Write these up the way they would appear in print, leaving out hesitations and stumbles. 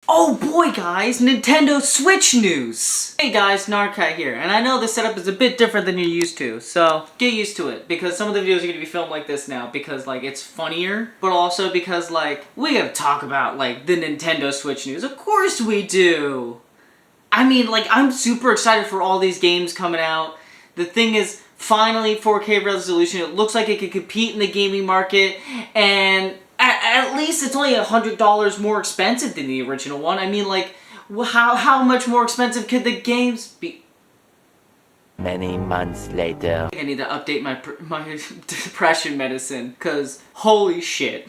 Oh boy guys, Nintendo Switch news! Hey guys, Narkai here, and I know the setup is a bit different than you're used to, so get used to it, because some of the videos are gonna be filmed like this now, because like it's funnier, but also because like, we gotta talk about like the Nintendo Switch news. Of course we do! I mean, like, I'm super excited for all these games coming out. The thing is, finally 4K resolution, it looks like it could compete in the gaming market, and at least it's only $100 more expensive than the original one. I mean, like, how much more expensive could the games be? Many months later. I need to update my depression medicine, cause holy shit.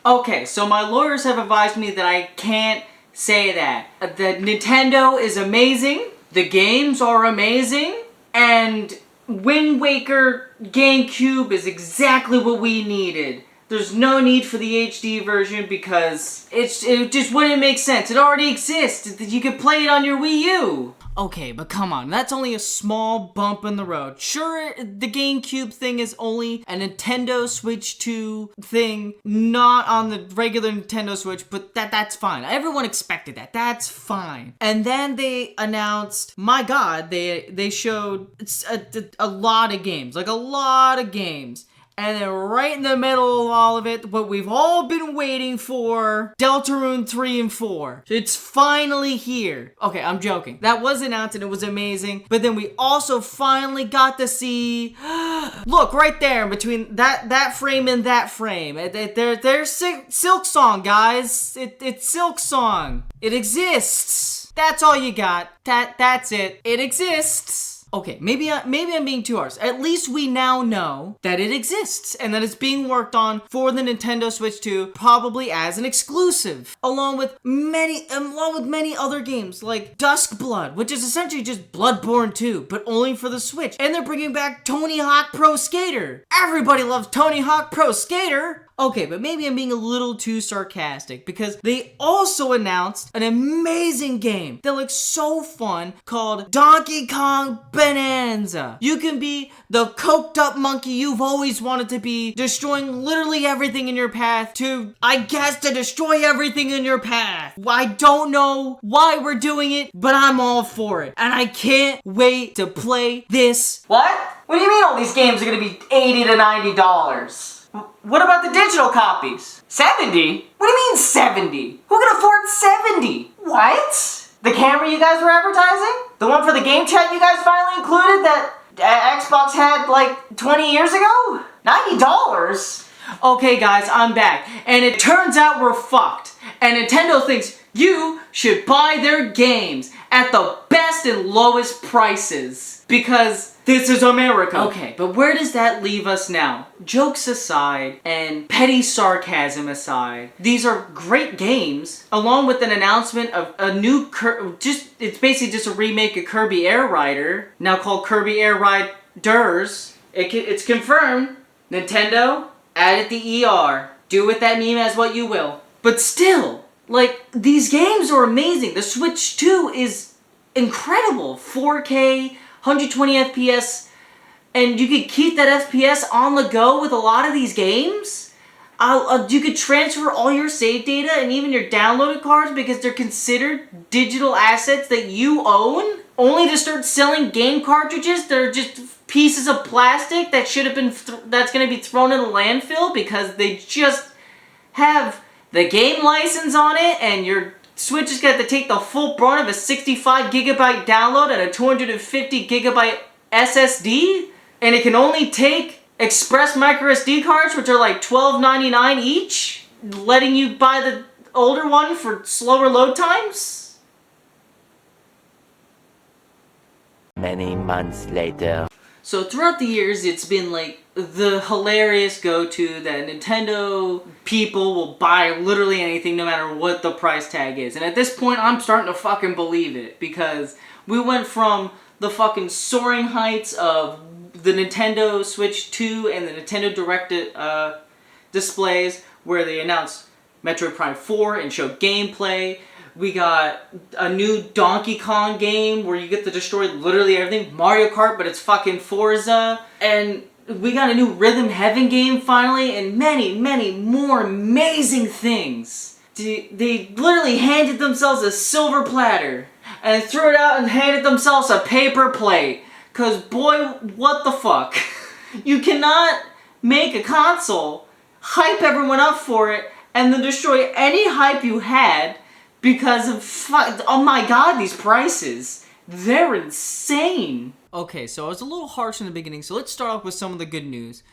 Okay, so my lawyers have advised me that I can't say that. That Nintendo is amazing, the games are amazing, and Wind Waker GameCube is exactly what we needed. There's no need for the HD version because it just wouldn't make sense. It already exists. You could play it on your Wii U. Okay, but come on, that's only a small bump in the road. Sure, the GameCube thing is only a Nintendo Switch 2 thing, not on the regular Nintendo Switch, but that's fine. Everyone expected that. That's fine. And then they announced, my god, they showed a lot of games, like a lot of games. And then right in the middle of all of it, what we've all been waiting for, Deltarune 3 and 4. It's finally here. Okay, I'm joking. That was announced and it was amazing. But then we also finally got to see, look right there between that frame and that frame. There's Silksong, guys. It's Silksong. It exists. That's all you got. That's it. It exists. Okay, maybe I'm being too harsh. At least we now know that it exists and that it's being worked on for the Nintendo Switch 2, probably as an exclusive, along with many other games like Duskblood, which is essentially just Bloodborne 2, but only for the Switch. And they're bringing back Tony Hawk Pro Skater. Everybody loves Tony Hawk Pro Skater. Okay, but maybe I'm being a little too sarcastic because they also announced an amazing game that looks so fun called Donkey Kong Bonanza. You can be the coked up monkey you've always wanted to be, destroying literally everything in your path to destroy everything in your path. I don't know why we're doing it, but I'm all for it. And I can't wait to play this. What? What do you mean all these games are gonna be $80 to $90? What about the digital copies? 70? What do you mean 70? Who can afford 70? What? The camera you guys were advertising? The one for the game chat you guys finally included that Xbox had like 20 years ago? $90? Okay guys, I'm back. And it turns out we're fucked. And Nintendo thinks you should buy their games at the best and lowest prices. Because this is America. Okay, but where does that leave us now? Jokes aside and petty sarcasm aside, these are great games, along with an announcement of a new it's basically just a remake of Kirby Air Rider, now called Kirby Air Riders. It's confirmed. Nintendo, added the ER. Do with that meme as what you will. But still, like, these games are amazing. The Switch 2 is incredible. 4K, 120 FPS, and you could keep that FPS on the go with a lot of these games. You could transfer all your save data and even your downloaded cards because they're considered digital assets that you own, only to start selling game cartridges that are just pieces of plastic that should have been that's going to be thrown in a landfill because they just have the game license on it, and your Switch is going to take the full brunt of a 65 gigabyte download and a 250 gigabyte SSD, and it can only take Express micro SD cards, which are like $12.99 each, letting you buy the older one for slower load times? Many months later. So throughout the years, it's been like the hilarious go-to that Nintendo people will buy literally anything no matter what the price tag is. And at this point, I'm starting to fucking believe it because we went from the fucking soaring heights of the Nintendo Switch 2 and the Nintendo Direct displays where they announced Metroid Prime 4 and showed gameplay. We got a new Donkey Kong game where you get to destroy literally everything. Mario Kart, but it's fucking Forza. And we got a new Rhythm Heaven game finally, and many, many more amazing things They literally handed themselves a silver platter and threw it out and handed themselves a paper plate. Cause boy, what the fuck? You cannot make a console, hype everyone up for it, and then destroy any hype you had because of oh my god, these prices. They're insane. Okay, so I was a little harsh in the beginning, so let's start off with some of the good news.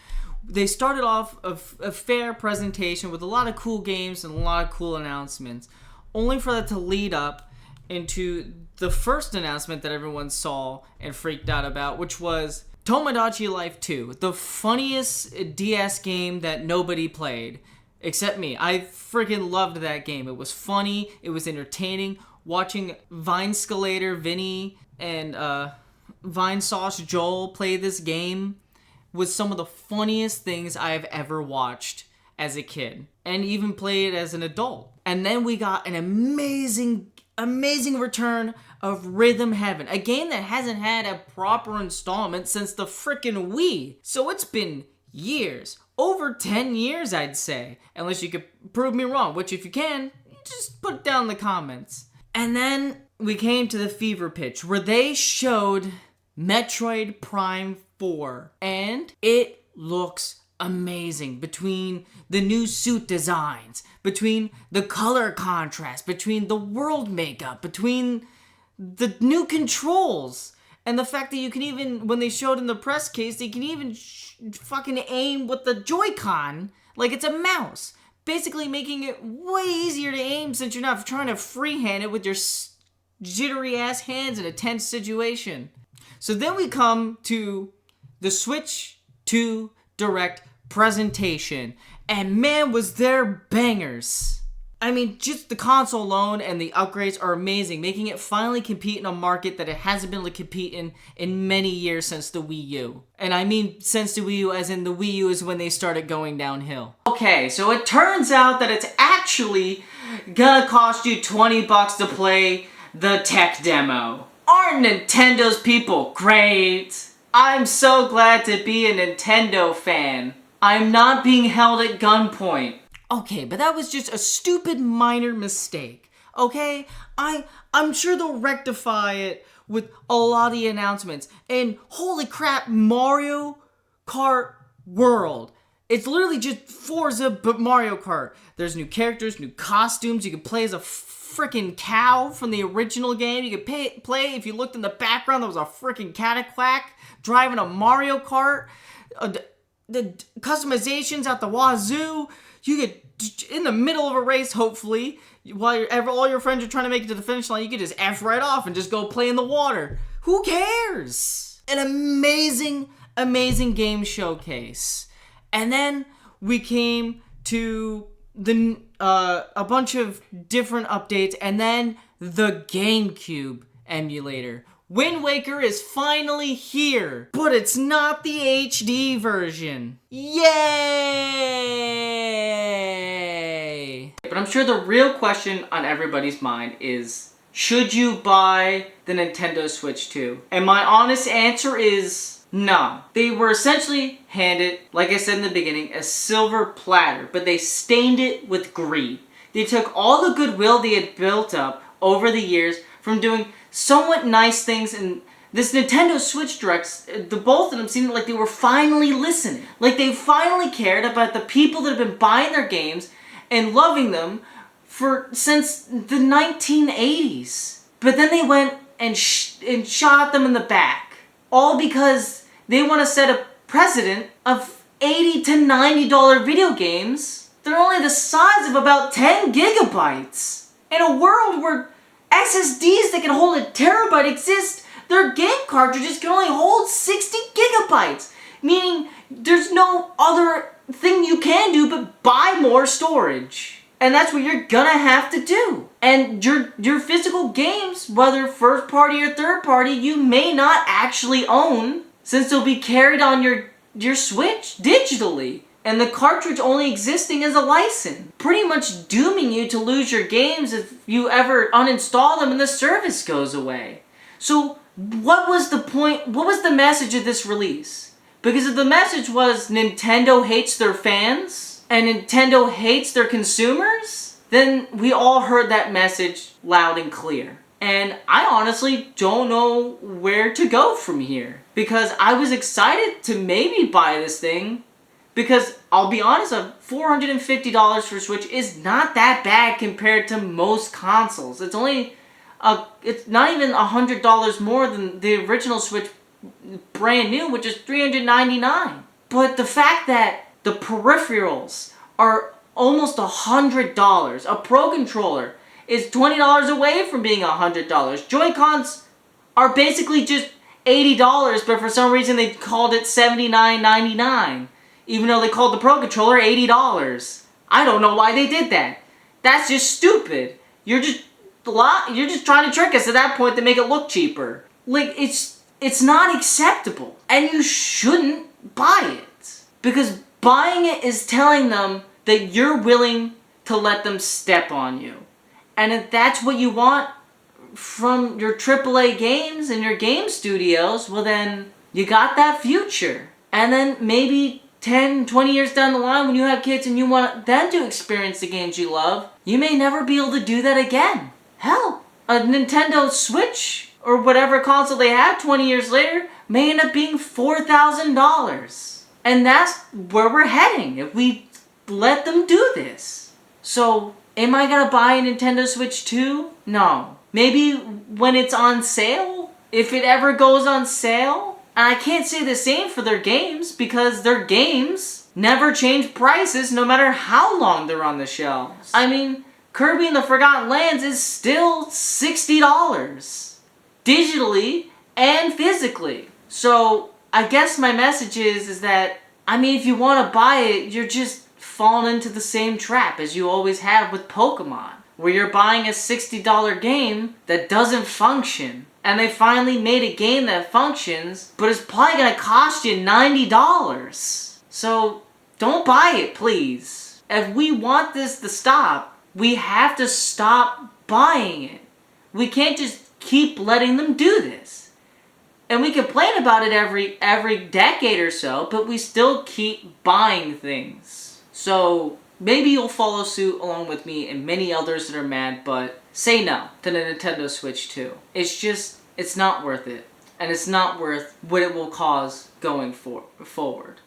They started off a fair presentation with a lot of cool games and a lot of cool announcements, only for that to lead up into the first announcement that everyone saw and freaked out about, which was Tomodachi Life 2, the funniest DS game that nobody played, except me. I freaking loved that game. It was funny, it was entertaining. Watching Vinescalator Vinny and Vinesauce Joel play this game was some of the funniest things I've ever watched as a kid, and even played as an adult. And then we got an amazing return of Rhythm Heaven, a game that hasn't had a proper installment since the frickin' Wii. So it's been years, over 10 years I'd say, unless you could prove me wrong, which if you can, just put it down in the comments. And then we came to the fever pitch where they showed Metroid Prime 4, and it looks amazing. Between the new suit designs, between the color contrast, between the world makeup, between the new controls, and the fact that you can even, when they showed in the press case, you can even fucking aim with the Joy-Con like it's a mouse. Basically making it way easier to aim since you're not trying to freehand it with your jittery ass hands in a tense situation. So then we come to the Switch 2 Direct presentation, and man was there bangers. I mean, just the console alone and the upgrades are amazing, making it finally compete in a market that it hasn't been able to compete in many years since the Wii U. And I mean since the Wii U as in the Wii U is when they started going downhill. Okay, so it turns out that it's actually gonna cost you $20 to play the tech demo. Aren't Nintendo's people great? I'm so glad to be a Nintendo fan. I'm not being held at gunpoint. Okay, but that was just a stupid minor mistake, okay? I'm sure they'll rectify it with a lot of the announcements. And holy crap, Mario Kart World. It's literally just Forza but Mario Kart. There's new characters, new costumes. You can play as a freaking cow from the original game. You could play, if you looked in the background, there was a freaking Cataquack driving a Mario Kart. The customizations at the wazoo. You could, in the middle of a race, hopefully, while all your friends are trying to make it to the finish line, you could just F right off and just go play in the water. Who cares? An amazing game showcase. And then we came to the a bunch of different updates, and then the GameCube emulator. Wind Waker is finally here, but it's not the HD version. Yay! But I'm sure the real question on everybody's mind is, should you buy the Nintendo Switch 2? And my honest answer is no. They were essentially handed, like I said in the beginning, a silver platter, but they stained it with greed. They took all the goodwill they had built up over the years from doing somewhat nice things, and this Nintendo Switch Directs, the both of them seemed like they were finally listening. Like they finally cared about the people that have been buying their games and loving them since the 1980s. But then they went and shot them in the back. All because they want to set a precedent of $80 to $90 video games. They're only the size of about 10 gigabytes. In a world where SSDs that can hold a terabyte exist, their game cartridges can only hold 60 gigabytes. Meaning there's no other thing you can do but buy more storage. And that's what you're gonna have to do. And your physical games, whether first party or third party, you may not actually own, since they'll be carried on your Switch digitally. And the cartridge only existing as a license. Pretty much dooming you to lose your games if you ever uninstall them and the service goes away. So what was the point, what was the message of this release? Because if the message was Nintendo hates their fans and Nintendo hates their consumers, then we all heard that message loud and clear. And I honestly don't know where to go from here. Because I was excited to maybe buy this thing. Because I'll be honest, $450 for Switch is not that bad compared to most consoles. It's only, it's not even $100 more than the original Switch brand new, which is $399. But the fact that the peripherals are almost $100, a Pro Controller is $20 away from being $100. Joy-Cons are basically just $80, but for some reason they called it $79.99. Even though they called the Pro Controller $80. I don't know why they did that. That's just stupid. You're just trying to trick us at that point to make it look cheaper. Like, it's not acceptable. And you shouldn't buy it. Because buying it is telling them that you're willing to let them step on you. And if that's what you want from your AAA games and your game studios, well then, you got that future. And then maybe 10, 20 years down the line when you have kids and you want them to experience the games you love, you may never be able to do that again. Hell, a Nintendo Switch or whatever console they have 20 years later may end up being $4,000. And that's where we're heading if we let them do this. So, am I gonna buy a Nintendo Switch 2? No. Maybe when it's on sale? If it ever goes on sale? And I can't say the same for their games because their games never change prices no matter how long they're on the shelves. I mean, Kirby and the Forgotten Lands is still $60. Digitally and physically. So, I guess my message is that, I mean, if you want to buy it, you're just falling into the same trap as you always have with Pokemon. Where you're buying a $60 game that doesn't function. And they finally made a game that functions, but it's probably going to cost you $90. So, don't buy it, please. If we want this to stop, we have to stop buying it. We can't just keep letting them do this. And we complain about it every decade or so, but we still keep buying things. So, maybe you'll follow suit along with me and many others that are mad, but say no to the Nintendo Switch 2. It's not worth it. And it's not worth what it will cause going forward.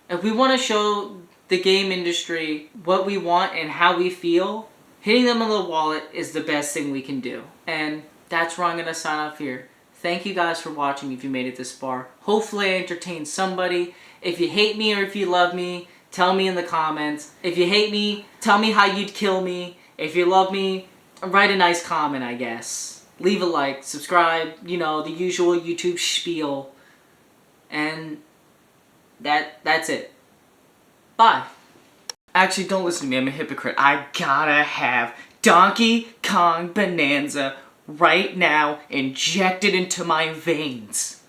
If we want to show the game industry what we want and how we feel, hitting them in the wallet is the best thing we can do. And that's where I'm going to sign off here. Thank you guys for watching if you made it this far. Hopefully I entertained somebody. If you hate me or if you love me, tell me in the comments. If you hate me, tell me how you'd kill me. If you love me, write a nice comment, I guess. Leave a like, subscribe, you know, the usual YouTube spiel. And that's it. Bye. Actually, don't listen to me. I'm a hypocrite. I gotta have Donkey Kong Bonanza right now injected into my veins.